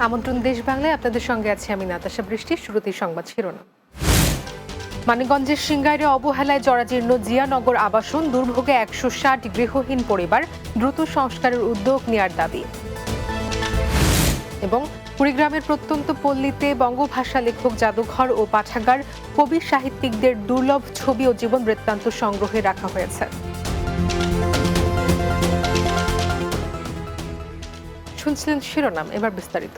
আমন্ত্রণ দেশ বাংলায়, আপনাদের সঙ্গে আছি আমি নাতাশা বৃষ্টি। শুরুতেই সংবাদ শিরোনাম। মানিকগঞ্জের সিংগাইরে অবহেলায় জরাজীর্ণ জিয়ানগর আবাসন, দুর্ভোগে 160 গৃহহীন পরিবার, দ্রুত সংস্কারের উদ্যোগ নেয়ার দাবি। এবং কুড়িগ্রামের প্রত্যন্ত পল্লীতে বঙ্গভাষা লেখক জাদুঘর ও পাঠাগার, কবি সাহিত্যিকদের দুর্লভ ছবি ও জীবন বৃত্তান্ত সংগ্রহে রাখা হয়েছে। শুনছিলেন শিরোনাম, এবার বিস্তারিত।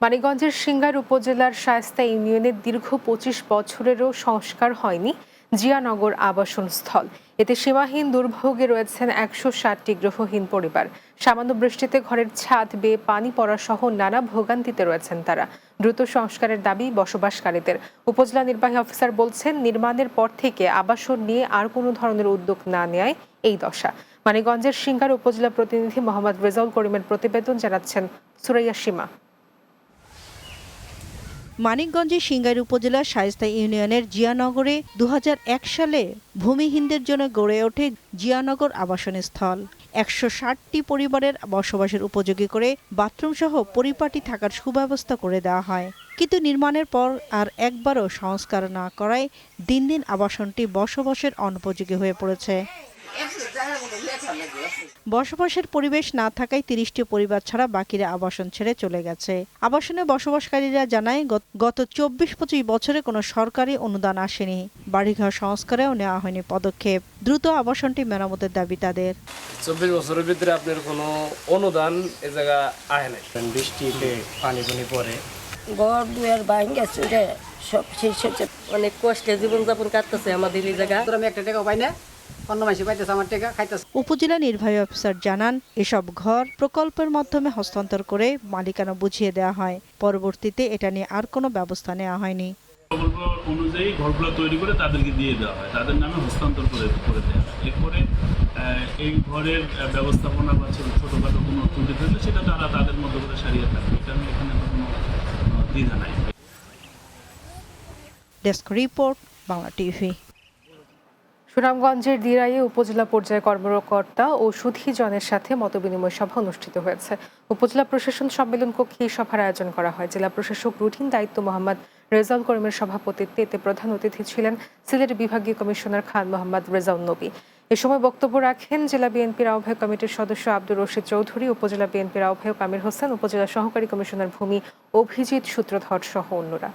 মানিকগঞ্জের সিংগাইর উপজেলার শায়েস্তা ইউনিয়নের দীর্ঘ 25 বছরেরও সংস্কার হয়নি জিয়ানগর আবাসন স্থল। এতে সীমাহীন দুর্ভোগে রয়েছেন 160টি গৃহহীন পরিবার। সামান্য বৃষ্টিতে ঘরের ছাদ বেয়ে পানি পড়া সহ নানা ভোগান্তিতে রয়েছেন তারা। দ্রুত সংস্কারের দাবি বসবাসকারীদের। উপজেলা নির্বাহী অফিসার বলছেন, নির্মাণের পর থেকে আবাসন নিয়ে আর কোনো ধরনের উদ্যোগ না নেয় এই দশা। মানিকগঞ্জের সিংগাইর উপজেলা প্রতিনিধি মোহাম্মদ রেজাউল করিমের প্রতিবেদন, জানাচ্ছেন সুরাইয়া সীমা। মানিকগঞ্জের সিংগাইর উপজেলার শায়েস্তা ইউনিয়নের জিয়ানগরে 2001 সালে ভূমিহীনদের জন্য গড়ে ওঠে জিয়ানগর আবাসন স্থল। 160টি পরিবারের বসবাসের উপযোগী করে বাথরুম সহ পরিপাটি থাকার সুব্যবস্থা করে দেওয়া হয়। কিন্তু নির্মাণের পর আর একবারও সংস্কার না করায় দিন দিন আবাসনটি বসবাসের অনুপযোগী হয়ে পড়েছে। বসবাসের পরিবেশ না থাকায় 30টি পরিবার ছাড়া বাকিরা আবাসন ছেড়ে চলে গেছে। আবাসনে বসবাসকারীরা জানায়, গত 24-25 বছরে কোনো সরকারি অনুদান আসেনি। বাড়িঘর সংস্কারেও নেওয়া হয়নি পদক্ষেপ। দ্রুত আবাসনটি মেরামতের দাবি তাদের। 24 বছরের ভিতরে আপনার কোনো অনুদান এ জায়গা আহে নাই। বৃষ্টিতে পানি পড়ে ঘর দুয়ার ভাঙে চুরে সব শেষ হচ্ছে। অনেক কষ্টে জীবনযাপন কাটতেছে আমাদের এই জায়গা। আমি একটা টাকা পাই না, অন্য মাসে পাইতেছে আমার টাকা খাইতেছে। উপজেলা নির্বাহী অফিসার জানান, এসব ঘর প্রকল্পের মাধ্যমে হস্তান্তর করে মালিকানা বুঝিয়ে দেওয়া হয়। পরবর্তীতে এটা নিয়ে আর কোনো ব্যবস্থা নেওয়া হয়নি। প্রকল্প অনুযায়ী ঘরগুলো তৈরি করে তাদেরকে দিয়ে দেওয়া হয়, তাদের নামে হস্তান্তর করে দেওয়া হয়। এরপরে এই ঘরের ব্যবস্থাপনা বা ছোটখাটো কোনো ত্রুটি থাকলে সেটা তারা তাদের মধ্যে করে সারিয়ে থাকবে। এটা নিয়ে এখানে কোনো দ্বিধা নাই। Desk report, Bangla TV. সুনামগঞ্জের দিরাইয়ে উপজেলা পর্যায়ে কর্মকর্তা ও সুধীজনের সাথে মতবিনিময় সভা অনুষ্ঠিত হয়েছে। উপজেলা প্রশাসন সম্মেলন কক্ষে এই সভার আয়োজন করা হয়। জেলা প্রশাসক রুটিন দায়িত্ব মোহাম্মদ রেজাউল করিমের সভাপতিত্বে এতে প্রধান অতিথি ছিলেন সিলেট বিভাগীয় কমিশনার খান মোহাম্মদ রেজাউল নবী। এ সময় বক্তব্য রাখেন জেলা বিএনপির আহ্বায়ক কমিটির সদস্য আব্দুর রশিদ চৌধুরী, উপজেলা বিএনপির আহ্বায়ক আমির হোসেন, উপজেলা সহকারী কমিশনার ভূমি অভিজিৎ সূত্রধর সহ অন্যরা।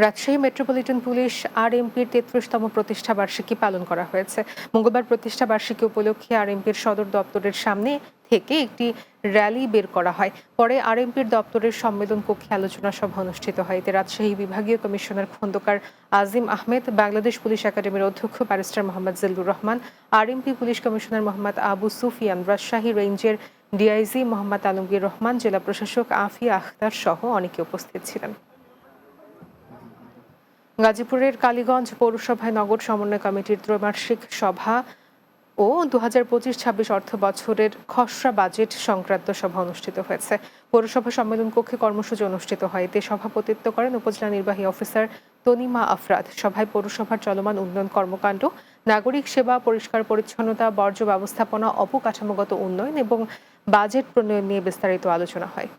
রাজশাহী মেট্রোপলিটন পুলিশ আরএমপির 33তম প্রতিষ্ঠা বার্ষিকী পালন করা হয়েছে। মঙ্গলবার প্রতিষ্ঠা বার্ষিকী উপলক্ষে আরএমপির সদর দপ্তরের সামনে থেকে একটি র্যালি বের করা হয়। পরে আরএমপির দপ্তরের সম্মেলন কক্ষে আলোচনা সভা অনুষ্ঠিত হয়। এতে রাজশাহী বিভাগীয় কমিশনার খন্দকার আজিম আহমেদ, বাংলাদেশ পুলিশ একাডেমির অধ্যক্ষ barrister Mohammad Zillur Rahman, RMP police commissioner Mohammad Abu Sufian, Rajshahi রেঞ্জের ডিআইজি মোহাম্মদ আলমগীর রহমান, জেলা প্রশাসক আফিয়া আখতার সহ অনেকে উপস্থিত ছিলেন। গাজীপুরের কালীগঞ্জ পৌরসভায় নগর সমন্বয় কমিটির ত্রৈমাসিক সভা ও 2025-26 অর্থ বছরের খসড়া বাজেট সংক্রান্ত সভা অনুষ্ঠিত হয়েছে। পৌরসভা সম্মেলন কক্ষে কর্মসূচি অনুষ্ঠিত হয়। এতে সভাপতিত্ব করেন উপজেলা নির্বাহী অফিসার তনিমা আফরাদ। সভায় পৌরসভার চলমান উন্নয়ন কর্মকাণ্ড, নাগরিক সেবা, পরিষ্কার পরিচ্ছন্নতা, বর্জ্য ব্যবস্থাপনা, অবকাঠামোগত উন্নয়ন এবং বাজেট প্রণয়ন নিয়ে বিস্তারিত আলোচনা হয়।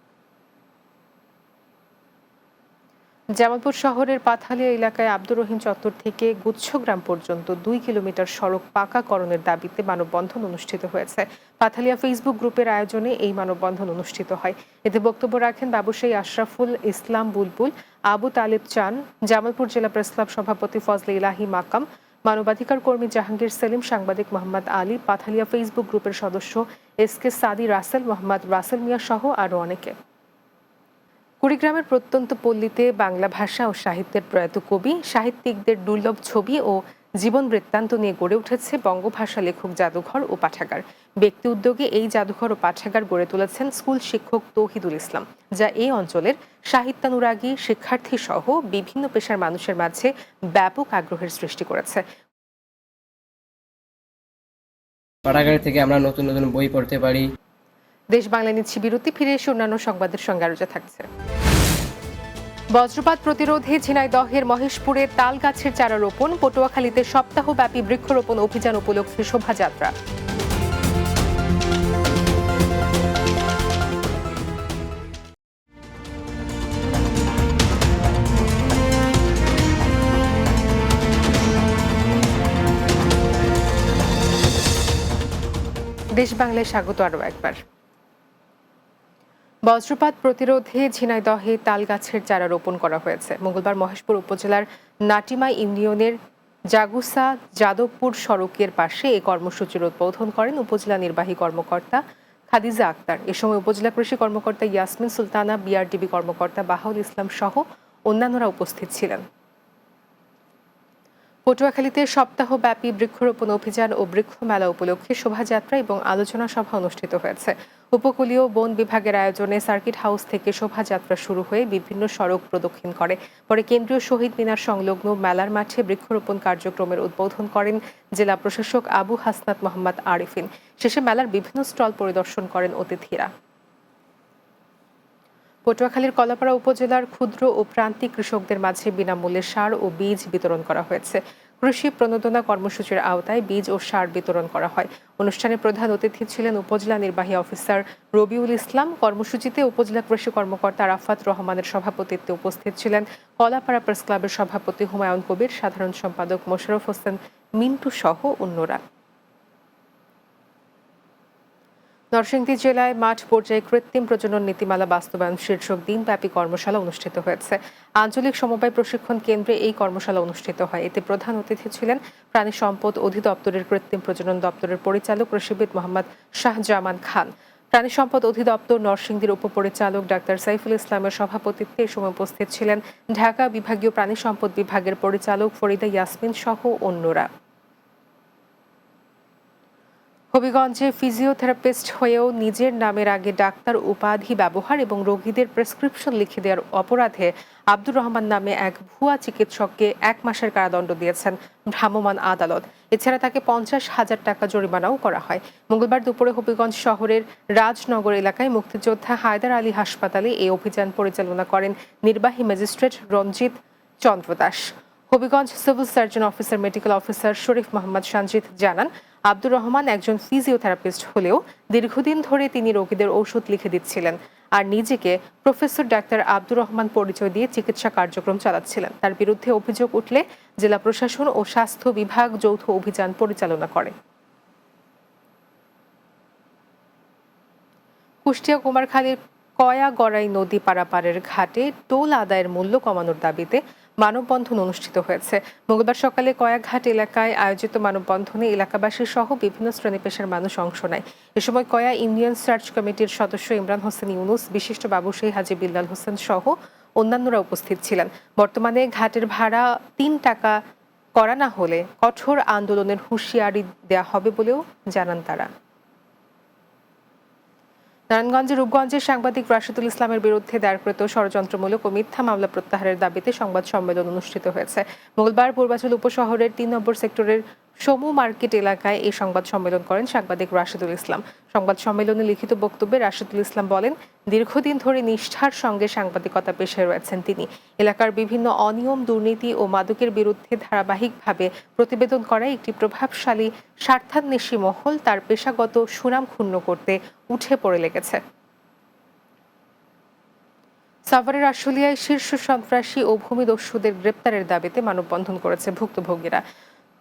জামালপুর শহরের পাথালিয়া এলাকায় আব্দুর রহিম চত্বর থেকে গুচ্ছগ্রাম পর্যন্ত 2 কিলোমিটার সড়ক পাকাকরণের দাবিতে মানববন্ধন অনুষ্ঠিত হয়েছে। পাথালিয়া ফেসবুক গ্রুপের আয়োজনে এই মানববন্ধন অনুষ্ঠিত হয়। এতে বক্তব্য রাখেন ব্যবসায়ী আশরাফুল ইসলাম বুলবুল, আবু তালেব চান, জামালপুর জেলা প্রেস ক্লাব সভাপতি ফজলে ইলাহি মাকাম, মানবাধিকার কর্মী জাহাঙ্গীর সেলিম, সাংবাদিক মোহাম্মদ আলী, পাথালিয়া ফেসবুক গ্রুপের সদস্য এসকে সাদি রাসেল, মোহাম্মদ রাসেল মিয়া সহ আরও অনেকে। কুড়িগ্রামের প্রত্যন্ত পল্লীতে বাংলা ভাষা ও সাহিত্যের প্রয়াত কবি সাহিত্যিকদের দুর্লভ ছবি ও জীবন বৃত্তান্ত নিয়ে গড়ে উঠেছে বঙ্গভাষা লেখক জাদুঘর ও পাঠাগার। ব্যক্তি উদ্যোগে এই জাদুঘর ও পাঠাগার গড়ে তুলেছেন স্কুল শিক্ষক তৌহিদুল ইসলাম, যা এই অঞ্চলের সাহিত্যানুরাগী শিক্ষার্থী সহ বিভিন্ন পেশার মানুষের মাঝে ব্যাপক আগ্রহের সৃষ্টি করেছে। পাঠাগার থেকে আমরা নতুন নতুন বই পড়তে পারি। দেশ বাংলা নিচ্ছি বিরতি, ফিরে এসে অন্যান্য সংবাদের সঙ্গে আরো থাকছে। বজ্রপাত প্রতিরোধে ঝিনাইদহের মহেশপুরে তাল গাছের চারা রোপণ, পটুয়াখালীতে সপ্তাহব্যাপী বৃক্ষরোপণ অভিযান উপলক্ষে শোভাযাত্রা। দেশ বাংলায় স্বাগত আরও একবার। বজ্রপাত প্রতিরোধে ঝিনাইদহে তাল গাছের চারা রোপণ করা হয়েছে। মঙ্গলবার মহেশপুর উপজেলার নাটিমা ইউনিয়নের জাগুসা যাদবপুর সড়কের পাশে এই কর্মসূচির উদ্বোধন করেন উপজেলা নির্বাহী কর্মকর্তা খাদিজা আক্তার। এ সময় উপজেলা কৃষি কর্মকর্তা ইয়াসমিন সুলতানা, বিআরডিবি কর্মকর্তা বাহাউল ইসলাম সহ অন্যান্যরা উপস্থিত ছিলেন। পটুয়াখালীতে সপ্তাহব্যাপী বৃক্ষরোপণ অভিযান ও বৃক্ষ মেলা উপলক্ষে শোভাযাত্রা এবং আলোচনা সভা অনুষ্ঠিত হয়েছে। উপকূলীয় বন বিভাগের আয়োজনে সার্কিট হাউস থেকে শোভাযাত্রা শুরু হয়ে বিভিন্ন সড়ক প্রদক্ষিণ করে। পরে কেন্দ্রীয় শহীদ মিনার সংলগ্ন মেলার মাঠে বৃক্ষরোপণ কার্যক্রমের উদ্বোধন করেন জেলা প্রশাসক আবু হাসনাত মোহাম্মদ আরিফিন। শেষে মেলার বিভিন্ন স্টল পরিদর্শন করেন অতিথিরা। পটুয়াখালীর কলাপাড়া উপজেলার ক্ষুদ্র ও প্রান্তিক কৃষকদের মাঝে বিনামূল্যে সার ও বীজ বিতরণ করা হয়েছে। কৃষি প্রণোদনা কর্মসূচির আওতায় বীজ ও সার বিতরণ করা হয়। অনুষ্ঠানে প্রধান অতিথি ছিলেন উপজেলা নির্বাহী অফিসার রবিউল ইসলাম। কর্মসূচিতে উপজেলা কৃষি কর্মকর্তা আরাফাত রহমানের সভাপতিত্বে উপস্থিত ছিলেন কলাপাড়া প্রেস ক্লাবের সভাপতি হুমায়ুন কবির, সাধারণ সম্পাদক মোশাররফ হোসেন মিন্টু সহ অন্যরা। নরসিংদী জেলায় মাঠ পর্যায়ে কৃত্রিম প্রজনন নীতিমালা বাস্তবায়ন শীর্ষক দিনব্যাপী কর্মশালা অনুষ্ঠিত হয়েছে। আঞ্চলিক সমবায় প্রশিক্ষণ কেন্দ্রে এই কর্মশালা অনুষ্ঠিত হয়। এতে প্রধান অতিথি ছিলেন প্রাণী সম্পদ অধিদপ্তরের কৃত্রিম প্রজনন দপ্তরের পরিচালক কৃষিবিদ মোহাম্মদ শাহজামান খান। প্রাণী সম্পদ অধিদপ্তর নরসিংদীর উপপরিচালক ডাক্তার সাইফুল ইসলামের সভাপতিত্বে এই সময় উপস্থিত ছিলেন ঢাকা বিভাগীয় প্রাণী সম্পদ বিভাগের পরিচালক ফরিদা ইয়াসমিন সহ অন্যরা। হবিগঞ্জে ফিজিওথেরাপিস্ট হয়েও নিজের নামের আগে ডাক্তার উপাধি ব্যবহার এবং রোগীদের প্রেসক্রিপশন লিখে দেওয়ার অপরাধে আব্দুর রহমান নামে এক ভুয়া চিকিৎসককে 1 মাসের কারাদণ্ড দিয়েছেন ভ্রাম্যমাণ আদালত। এছাড়া তাকে 50,000 টাকা জরিমানাও করা হয়। মঙ্গলবার দুপুরে হবিগঞ্জ শহরের রাজনগর এলাকায় মুক্তিযোদ্ধা হায়দার আলী হাসপাতালে এই অভিযান পরিচালনা করেন নির্বাহী magistrate Ranjit Chandra Das. Habiganj civil surgeon officer medical officer Sharif Mohammad Sanjit জানান, আব্দুর রহমান একজন ফিজিওথেরাপিস্ট হলেও দীর্ঘদিন ধরে তিনি রোগীদের ঔষধ লিখে দিচ্ছিলেন আর নিজেকে প্রফেসর ডাক্তার আব্দুর রহমান পরিচয় দিয়ে চিকিৎসা কার্যক্রম চালাচ্ছিলেন। তার বিরুদ্ধে অভিযোগ উঠলে জেলা প্রশাসন ও স্বাস্থ্য বিভাগ যৌথ অভিযান পরিচালনা করে। কুষ্টিয়া কুমারখালীর কয়াগড়াই নদী পারাপারের ঘাটে টোল আদায়ের মূল্য কমানোর দাবিতে মানববন্ধন অনুষ্ঠিত হয়েছে। মঙ্গলবার সকালে কয়াঘাট এলাকায় আয়োজিত মানববন্ধনে এলাকাবাসী সহ বিভিন্ন শ্রেণী পেশার মানুষ অংশ নেয়। এ সময় কয়া ইউনিয়ন সার্চ কমিটির সদস্য ইমরান হোসেন ইউনুস, বিশিষ্ট ব্যবসায়ী হাজী বিল্লাল হোসেন সহ অন্যান্যরা উপস্থিত ছিলেন। বর্তমানে ঘাটের ভাড়া 3 টাকা করা না হলে কঠোর আন্দোলনের হুঁশিয়ারি দেওয়া হবে বলেও জানান তারা। নারায়ণগঞ্জের রূপগঞ্জের সাংবাদিক রাশিদুল ইসলামের বিরুদ্ধে দায়েরকৃত ষড়যন্ত্রমূলক ও মিথ্যা মামলা প্রত্যাহারের দাবিতে সংবাদ সম্মেলন অনুষ্ঠিত হয়েছে। মঙ্গলবার পূর্বাঞ্চল উপশহরের 3 নম্বর সেক্টরের সমু মার্কেট এলাকায় এই সংবাদ সম্মেলন করেন সাংবাদিক রাশিদুল ইসলাম। সংবাদ সম্মেলনে লিখিত বক্তব্যে রাশিদুল ইসলাম বলেন, দীর্ঘদিন ধরে নিষ্ঠার সঙ্গে সাংবাদিকতা পেশায় রয়েছেন তিনি। এলাকার বিভিন্ন অনিয়ম, দুর্নীতি ও মাদকের বিরুদ্ধে ধারাবাহিকভাবে প্রতিবেদন করায় একটি প্রভাবশালী স্বার্থান্বেষী মহল তার পেশাগত সুনাম ক্ষুণ্ণ করতে উঠে পড়ে লেগেছে। সাভারের আশুলিয়ায় শীর্ষ সন্ত্রাসী ও ভূমিদস্যুদের গ্রেপ্তারের দাবিতে মানববন্ধন করেছে ভুক্তভোগীরা।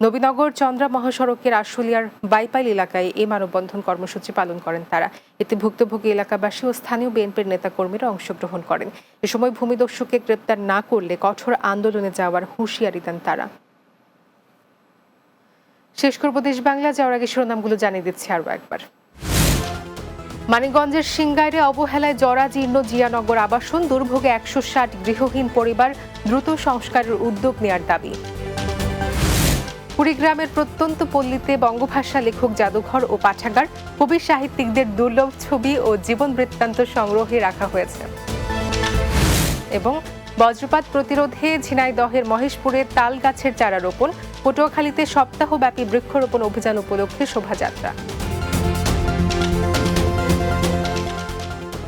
নবীনগর চন্দ্রা মহাসড়কের আশুলিয়ার বাইপাইল এলাকায় এই মানববন্ধন কর্মসূচি পালন করেন তারা। এতে ভুক্তভোগী এলাকাবাসী ও স্থানীয় বিএনপির নেতাকর্মীরা অংশগ্রহণ করেন। এ সময় ভূমিদস্যুকে গ্রেপ্তার না করলে কঠোর আন্দোলনে যাওয়ার হুঁশিয়ারি দেন তারা। শেষ করব দেশ বাংলা, যাওয়ার আগে শিরোনামগুলো জানিয়ে দিচ্ছি আরও একবার। মানিকগঞ্জের সিংগাইরে অবহেলায় জরাজীর্ণ জিয়ানগর আবাসন, দুর্ভোগে 160 গৃহহীন পরিবার, দ্রুত সংস্কারের উদ্যোগ নেওয়ার দাবি। কুড়িগ্রামের প্রত্যন্ত পল্লীতে বঙ্গভাষা লেখক জাদুঘর ও পাঠাগার, কবি সাহিত্যিকদের দুর্লভ ছবি ও জীবন বৃত্তান্ত সংগ্রহে রাখা হয়েছে। এবং বজ্রপাত প্রতিরোধে ঝিনাইদহের মহেশপুরে তাল গাছের চারা রোপণ, পটুয়াখালীতে সপ্তাহব্যাপী বৃক্ষরোপণ অভিযান উপলক্ষে শোভাযাত্রা।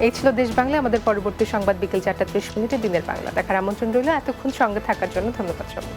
এই ছিল দেশ বাংলা। আমাদের পরবর্তী সংবাদ বিকেল 4টা 30 মিনিটে দিনের বাংলা দেখার আমন্ত্রণ রইল। এতক্ষণ সঙ্গে থাকার জন্য ধন্যবাদ সবাই।